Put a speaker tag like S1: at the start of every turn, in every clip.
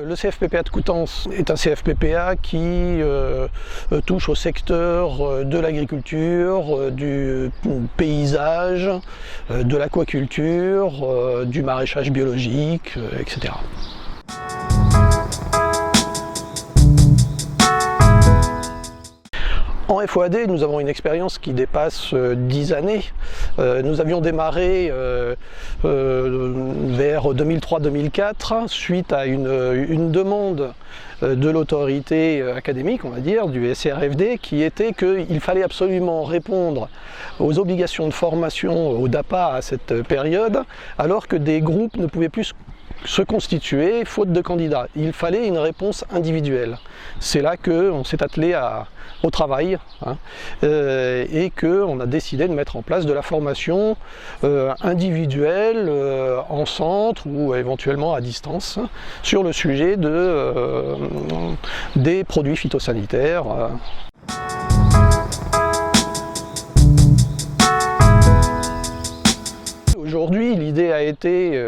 S1: Le CFPPA de Coutances est un CFPPA qui touche au secteur de l'agriculture, du paysage, de l'aquaculture, du maraîchage biologique, etc. En FOAD, nous avons une expérience qui dépasse 10 années. Nous avions démarré vers 2003-2004 suite à une demande de l'autorité académique, on va dire, du SRFD, qui était qu'il fallait absolument répondre aux obligations de formation au DAPA à cette période, alors que des groupes ne pouvaient plus se constituer faute de candidats. Il fallait une réponse individuelle. C'est là qu'on s'est attelé au travail et qu'on a décidé de mettre en place de la formation individuelle en centre ou éventuellement à distance sur le sujet des produits phytosanitaires. Aujourd'hui, l'idée a été,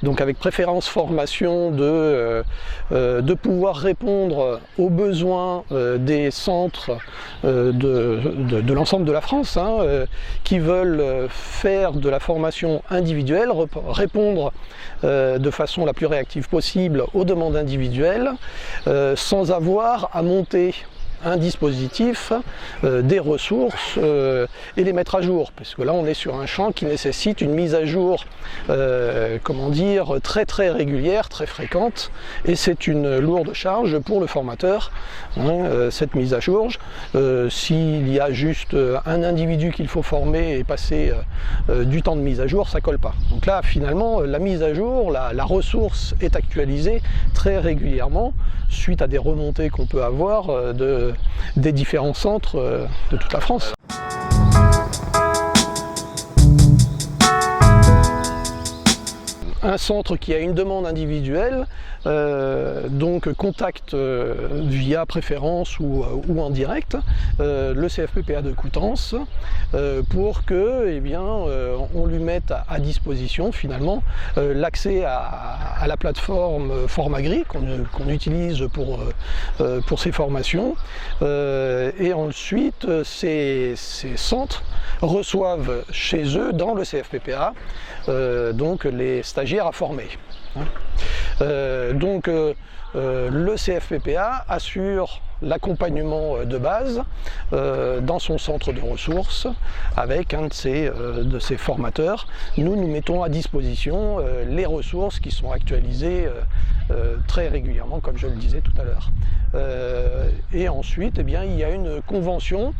S1: donc avec préférence formation, de pouvoir répondre aux besoins des centres de l'ensemble de la France qui veulent faire de la formation individuelle, répondre de façon la plus réactive possible aux demandes individuelles, sans avoir à monter un dispositif, des ressources et les mettre à jour, parce que là on est sur un champ qui nécessite une mise à jour comment dire, très régulière, très fréquente, et c'est une lourde charge pour le formateur, cette mise à jour. S'il y a juste un individu qu'il faut former et passer du temps de mise à jour, ça colle pas. Donc là finalement la mise à jour, la ressource est actualisée très régulièrement suite à des remontées qu'on peut avoir des différents centres de toute la France. Un centre qui a une demande individuelle, donc contacte via préférence ou en direct le CFPPA de Coutances pour que on lui mette à disposition finalement l'accès à la plateforme Formagri qu'on utilise pour ces formations, et ensuite ces centres reçoivent chez eux dans le CFPPA donc les stagiaires à former. Le CFPPA assure l'accompagnement de base dans son centre de ressources avec un de ses formateurs. Nous mettons à disposition les ressources qui sont actualisées très régulièrement, comme je le disais tout à l'heure. Et ensuite, il y a une convention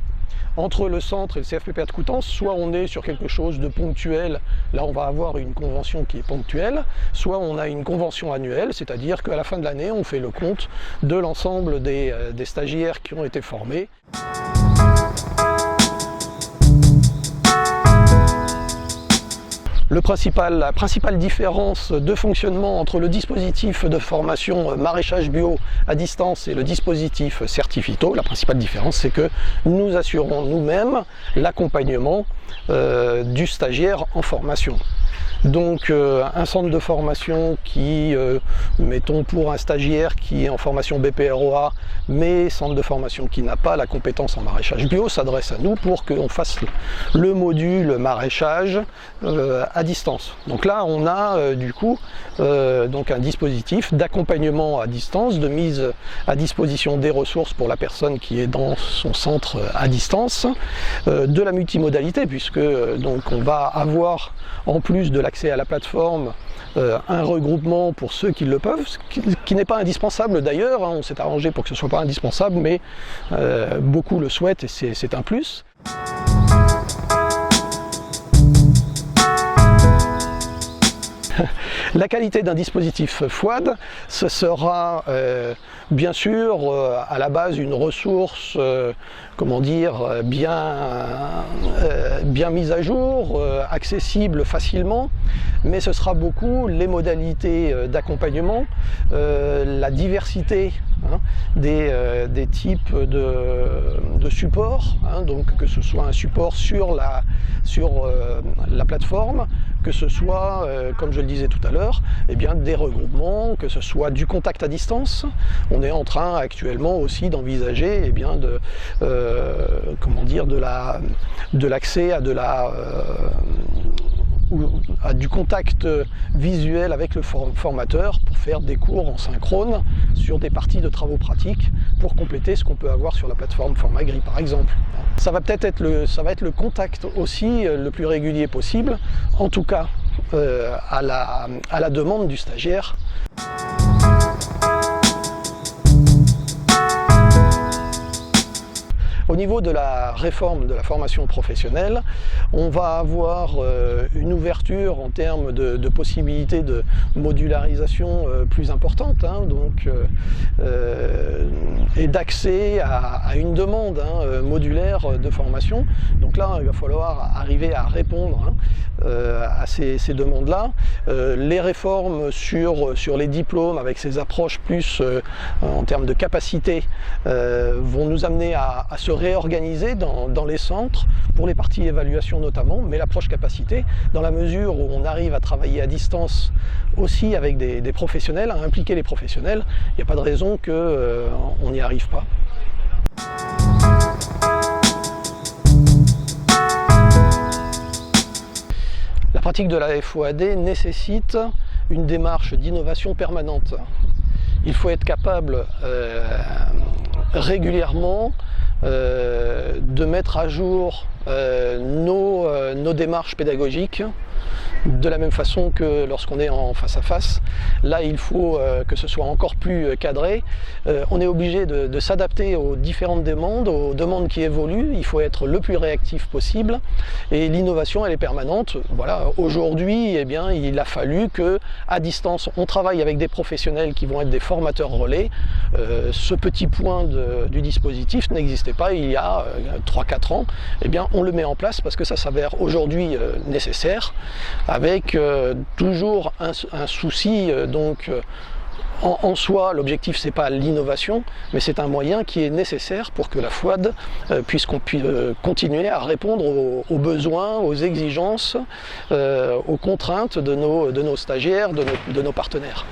S1: entre le centre et le CFPPA de Coutances. Soit on est sur quelque chose de ponctuel, là on va avoir une convention qui est ponctuelle, soit on a une convention annuelle, c'est-à-dire qu'à la fin de l'année on fait le compte de l'ensemble des stagiaires qui ont été formés. La principale différence de fonctionnement entre le dispositif de formation maraîchage bio à distance et le dispositif Certifito, la principale différence, c'est que nous assurons nous-mêmes l'accompagnement du stagiaire en formation. Donc un centre de formation qui, mettons pour un stagiaire qui est en formation BPROA, mais centre de formation qui n'a pas la compétence en maraîchage bio, s'adresse à nous pour qu'on fasse le module maraîchage à distance. Donc là on a du coup donc un dispositif d'accompagnement à distance, de mise à disposition des ressources pour la personne qui est dans son centre à distance, de la multimodalité, puisque donc on va avoir en plus de l'accès à la plateforme un regroupement pour ceux qui le peuvent, qui n'est pas indispensable d'ailleurs, on s'est arrangé pour que ce ne soit pas indispensable, mais beaucoup le souhaitent et c'est un plus. La qualité d'un dispositif FOAD, ce sera bien sûr à la base une ressource comment dire, bien mise à jour, accessible facilement, mais ce sera beaucoup les modalités d'accompagnement, la diversité des types de supports, donc que ce soit un support sur la plateforme, que ce soit, comme je le disais tout à l'heure, eh bien, des regroupements, que ce soit du contact à distance. On est en train actuellement aussi d'envisager eh bien, de l'accès à du contact visuel avec le formateur pour faire des cours en synchrone sur des parties de travaux pratiques pour compléter ce qu'on peut avoir sur la plateforme Formagri par exemple. Ça va être le contact aussi le plus régulier possible, en tout cas à la demande du stagiaire. Au niveau de la réforme de la formation professionnelle, on va avoir une ouverture en termes de possibilités de modularisation plus importante, et d'accès à une demande modulaire de formation. Donc là, il va falloir arriver à répondre à ces demandes-là. Les réformes sur les diplômes, avec ces approches plus en termes de capacité, vont nous amener à se réorganiser dans les centres, pour les parties évaluation notamment, mais l'approche capacité, dans la mesure où on arrive à travailler à distance aussi avec des professionnels, à impliquer les professionnels, il n'y a pas de raison qu'on n'y arrive pas. La pratique de la FOAD nécessite une démarche d'innovation permanente. Il faut être capable régulièrement de mettre à jour nos démarches pédagogiques, de la même façon que lorsqu'on est en face à face. Là, il faut que ce soit encore plus cadré. On est obligé de s'adapter aux différentes demandes, aux demandes qui évoluent. Il faut être le plus réactif possible. Et l'innovation, elle est permanente. Voilà. Aujourd'hui, eh bien, il a fallu que, à distance, on travaille avec des professionnels qui vont être des formateurs relais. Ce petit point du dispositif n'existait pas il y a 3-4 ans. Eh bien, on le met en place parce que ça s'avère aujourd'hui nécessaire, avec toujours un souci en soi. L'objectif, c'est pas l'innovation, mais c'est un moyen qui est nécessaire pour que la FOAD puisse continuer à répondre aux besoins, aux exigences, aux contraintes de nos stagiaires, de nos partenaires.